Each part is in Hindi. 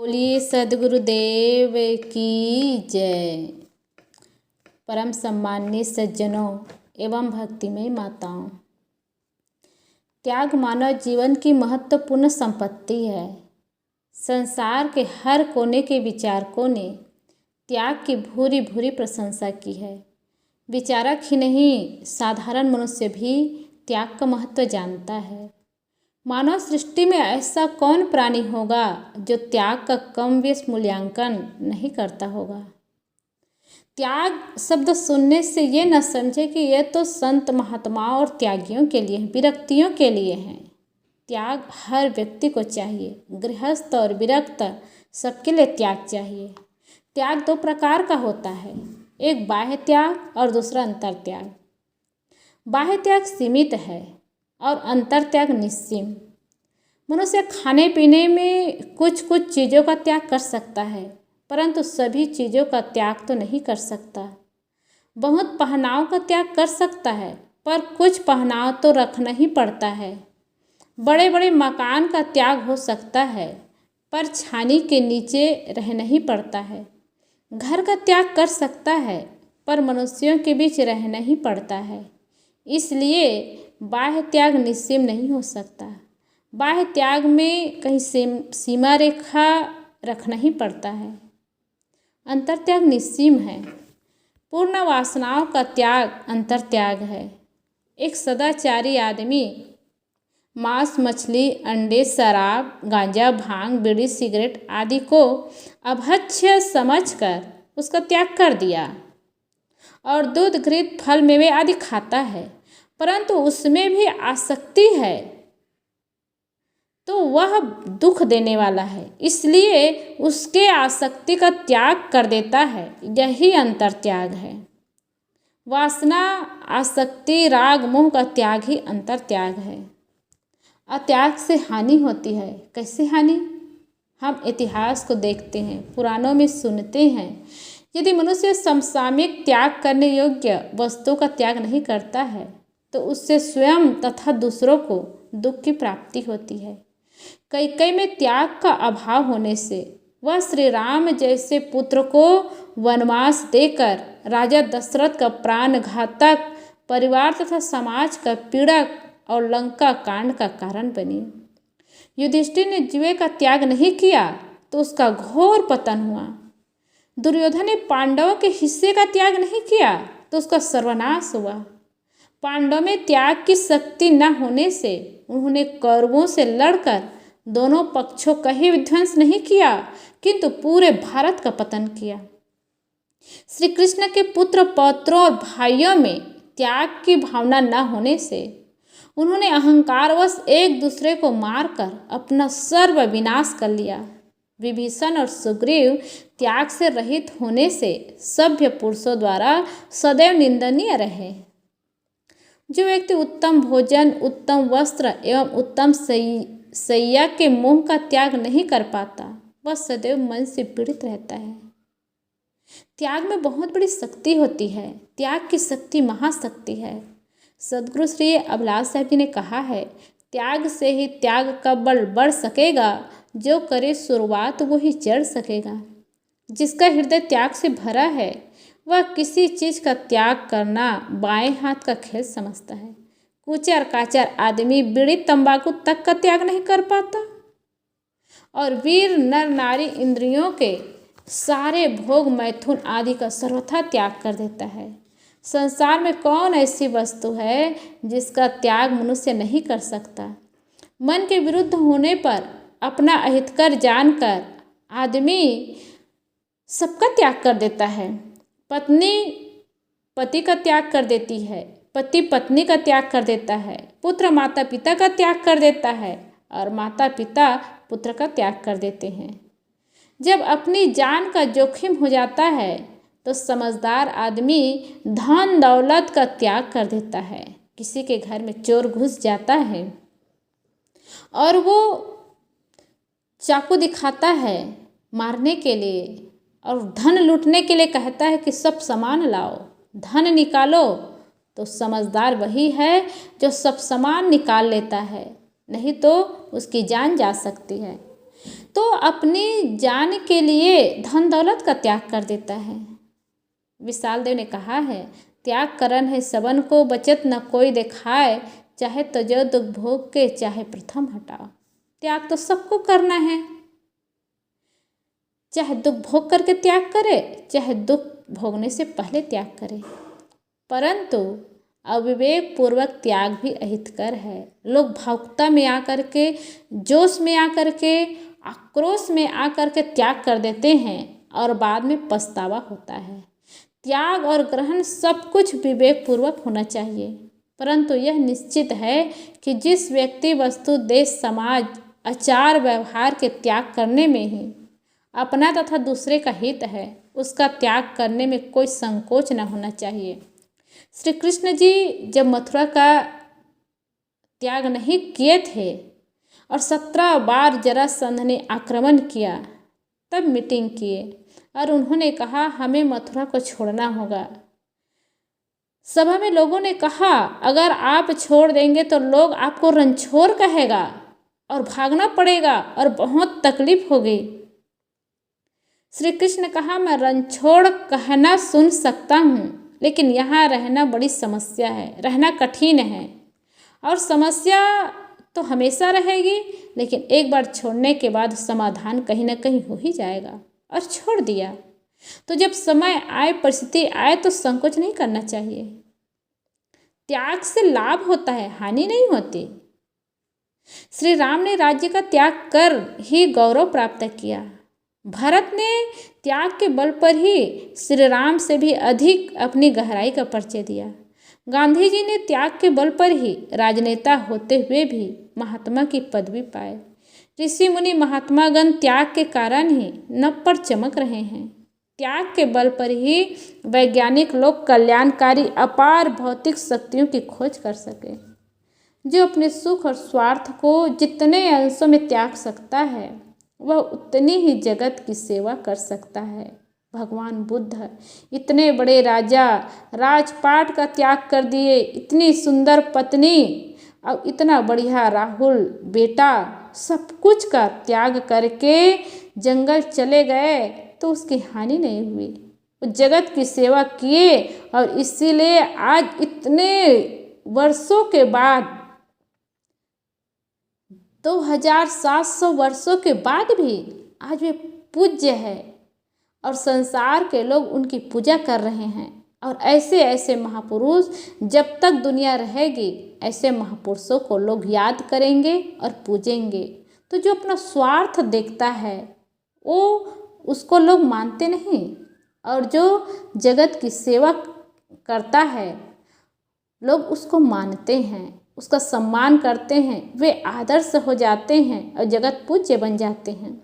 बोलिए सद्गुरुदेव की जय। परम सम्माननीय सज्जनों एवं भक्तिमय माताओं, त्याग मानव जीवन की महत्वपूर्ण संपत्ति है। संसार के हर कोने के विचारकों ने त्याग की भूरी भूरी प्रशंसा की है। विचारक ही नहीं, साधारण मनुष्य भी त्याग का महत्व जानता है। मानव सृष्टि में ऐसा कौन प्राणी होगा जो त्याग का कम बेस मूल्यांकन नहीं करता होगा। त्याग शब्द सुनने से ये न समझे कि यह तो संत महात्माओं और त्यागियों के लिए, विरक्तियों के लिए हैं। त्याग हर व्यक्ति को चाहिए, गृहस्थ और विरक्त सबके लिए त्याग चाहिए। त्याग दो प्रकार का होता है, एक बाह्य त्याग और दूसरा अंतर त्याग। बाह्य त्याग सीमित है और अंतर त्याग निस्सीम। मनुष्य खाने पीने में कुछ चीज़ों का त्याग कर सकता है, परंतु सभी चीज़ों का त्याग तो नहीं कर सकता। बहुत पहनाव का त्याग कर सकता है, पर कुछ पहनाव तो रखना ही पड़ता है। बड़े बड़े मकान का त्याग हो सकता है, पर छानी के नीचे रहना ही पड़ता है। घर का त्याग कर सकता है, पर मनुष्यों के बीच रहना ही पड़ता है। इसलिए बाह्य त्याग निस्सीम नहीं हो सकता। बाह्य त्याग में कहीं सीमा रेखा रखना ही पड़ता है। अंतर त्याग निस्सीम है। पूर्ण वासनाओं का त्याग अंतर त्याग है। एक सदाचारी आदमी मांस, मछली, अंडे, शराब, गांजा, भांग, बीड़ी, सिगरेट आदि को अभक्ष्य समझकर उसका त्याग कर दिया और दूध, घृत, फल, मेवे आदि खाता है, परंतु उसमें भी आसक्ति है तो वह दुख देने वाला है, इसलिए उसके आसक्ति का त्याग कर देता है। यही अंतर त्याग है। वासना, आसक्ति, राग, मोह का त्याग ही अंतर त्याग है। अत्याग से हानि होती है। कैसे हानि? हम इतिहास को देखते हैं, पुराणों में सुनते हैं। यदि मनुष्य समसामयिक त्याग करने योग्य वस्तुओं का त्याग नहीं करता है तो उससे स्वयं तथा दूसरों को दुख की प्राप्ति होती है। कई में त्याग का अभाव होने से वह श्री राम जैसे पुत्र को वनवास देकर राजा दशरथ का प्राणघातक, परिवार तथा समाज का पीड़क और लंका कांड का कारण बनी। युधिष्ठिर ने जीवे का त्याग नहीं किया तो उसका घोर पतन हुआ। दुर्योधन ने पांडवों के हिस्से का त्याग नहीं किया तो उसका सर्वनाश हुआ। पांडव में त्याग की शक्ति न होने से उन्होंने कौरवों से लड़कर दोनों पक्षों का ही विध्वंस नहीं किया, किंतु पूरे भारत का पतन किया। श्री कृष्ण के पुत्र, पौत्रों और भाइयों में त्याग की भावना न होने से उन्होंने अहंकारवश एक दूसरे को मारकर अपना सर्व विनाश कर लिया। विभीषण और सुग्रीव त्याग से रहित होने से सभ्य पुरुषों द्वारा सदैव निंदनीय रहे। जो व्यक्ति उत्तम भोजन, उत्तम वस्त्र एवं उत्तम शैया के मोह का त्याग नहीं कर पाता, वह सदैव मन से पीड़ित रहता है। त्याग में बहुत बड़ी शक्ति होती है। त्याग की शक्ति महाशक्ति है। सद्गुरु श्री अभिलाष साहब जी ने कहा है, त्याग से ही त्याग का बल बढ़ सकेगा। जो करे शुरुआत वो ही चढ़ सकेगा। जिसका हृदय त्याग से भरा है वह किसी चीज़ का त्याग करना बाएं हाथ का खेल समझता है। कुचर काचर आदमी बीड़ी तंबाकू तक का त्याग नहीं कर पाता और वीर नर नारी इंद्रियों के सारे भोग, मैथुन आदि का सर्वथा त्याग कर देता है। संसार में कौन ऐसी वस्तु है जिसका त्याग मनुष्य नहीं कर सकता। मन के विरुद्ध होने पर अपना अहितकर जानकर आदमी सबका त्याग कर देता है। पत्नी पति का त्याग कर देती है, पति पत्नी का त्याग कर देता है, पुत्र माता पिता का त्याग कर देता है और माता पिता पुत्र का त्याग कर देते हैं। जब अपनी जान का जोखिम हो जाता है तो समझदार आदमी धन दौलत का त्याग कर देता है। किसी के घर में चोर घुस जाता है और वो चाकू दिखाता है मारने के लिए और धन लूटने के लिए कहता है कि सब सामान लाओ, धन निकालो, तो समझदार वही है जो सब सामान निकाल लेता है, नहीं तो उसकी जान जा सकती है। तो अपनी जान के लिए धन दौलत का त्याग कर देता है। विशाल देव ने कहा है, त्याग करन है सबन को, बचत न कोई दिखाए, चाहे तजो दुख भोग के, चाहे प्रथम हटाओ। त्याग तो सबको करना है, चाहे दुख भोग करके त्याग करे, चाहे दुख भोगने से पहले त्याग करे। परंतु अविवेक पूर्वक त्याग भी अहितकर है। लोग भावुकता में आकर के, जोश में आकर के, आक्रोश में आकर के त्याग कर देते हैं और बाद में पछतावा होता है। त्याग और ग्रहण सब कुछ विवेक पूर्वक होना चाहिए, परंतु यह निश्चित है कि जिस व्यक्ति वस्तु, देश, समाज, आचार व्यवहार के त्याग करने में ही अपना तथा दूसरे का हित है, उसका त्याग करने में कोई संकोच न होना चाहिए। श्री कृष्ण जी जब मथुरा का त्याग नहीं किए थे और 17 बार जरासंध ने आक्रमण किया, तब मीटिंग किए और उन्होंने कहा हमें मथुरा को छोड़ना होगा। सभा में लोगों ने कहा अगर आप छोड़ देंगे तो लोग आपको रणछोड़ कहेगा और भागना पड़ेगा और बहुत तकलीफ होगी। श्री कृष्ण ने कहा मैं रणछोड़ कहना सुन सकता हूँ, लेकिन यहाँ रहना बड़ी समस्या है, रहना कठिन है और समस्या तो हमेशा रहेगी, लेकिन एक बार छोड़ने के बाद समाधान कहीं ना कहीं हो ही जाएगा। और छोड़ दिया। तो जब समय आए, परिस्थिति आए तो संकोच नहीं करना चाहिए। त्याग से लाभ होता है, हानि नहीं होती। श्री राम ने राज्य का त्याग कर ही गौरव प्राप्त किया। भरत ने त्याग के बल पर ही श्री राम से भी अधिक अपनी गहराई का परिचय दिया। गांधी जी ने त्याग के बल पर ही राजनेता होते हुए भी महात्मा की पदवी पाए। ऋषि मुनि महात्मागण त्याग के कारण ही नभ पर चमक रहे हैं। त्याग के बल पर ही वैज्ञानिक लोग कल्याणकारी अपार भौतिक शक्तियों की खोज कर सके। जो अपने सुख और स्वार्थ को जितने अंशों में त्याग सकता है, वह उतनी ही जगत की सेवा कर सकता है। भगवान बुद्ध इतने बड़े राजा, राजपाट का त्याग कर दिए, इतनी सुंदर पत्नी और इतना बढ़िया राहुल बेटा, सब कुछ का त्याग करके जंगल चले गए तो उसकी हानि नहीं हुई। वो जगत की सेवा किए और इसीलिए आज इतने वर्षों के बाद, 2700 वर्षों के बाद भी आज वे पूज्य है और संसार के लोग उनकी पूजा कर रहे हैं। और ऐसे ऐसे महापुरुष जब तक दुनिया रहेगी, ऐसे महापुरुषों को लोग याद करेंगे और पूजेंगे। तो जो अपना स्वार्थ देखता है वो उसको लोग मानते नहीं, और जो जगत की सेवा करता है लोग उसको मानते हैं, उसका सम्मान करते हैं, वे आदर्श हो जाते हैं और जगत पूज्य बन जाते हैं।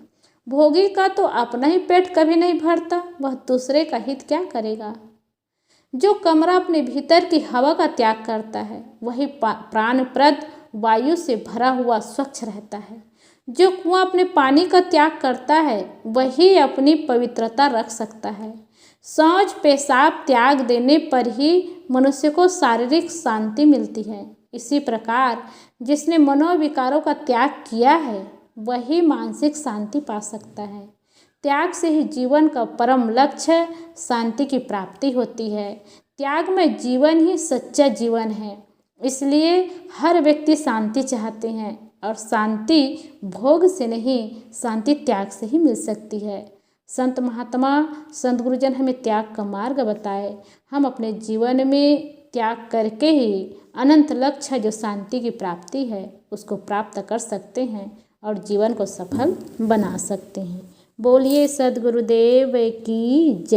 भोगी का तो अपना ही पेट कभी नहीं भरता, वह दूसरे का हित क्या करेगा। जो कमरा अपने भीतर की हवा का त्याग करता है, वही प्राणप्रद वायु से भरा हुआ स्वच्छ रहता है। जो कुआं अपने पानी का त्याग करता है, वही अपनी पवित्रता रख सकता है। शौच पेशाब त्याग देने पर ही मनुष्य को शारीरिक शांति मिलती है। इसी प्रकार जिसने मनोविकारों का त्याग किया है, वही मानसिक शांति पा सकता है। त्याग से ही जीवन का परम लक्ष्य शांति की प्राप्ति होती है। त्याग में जीवन ही सच्चा जीवन है। इसलिए हर व्यक्ति शांति चाहते हैं, और शांति भोग से नहीं, शांति त्याग से ही मिल सकती है। संत महात्मा, संत गुरुजन हमें त्याग का मार्ग बताए। हम अपने जीवन में त्याग करके ही अनंत लक्ष्य जो शांति की प्राप्ति है उसको प्राप्त कर सकते हैं और जीवन को सफल बना सकते हैं। बोलिए सद्गुरुदेव की जय।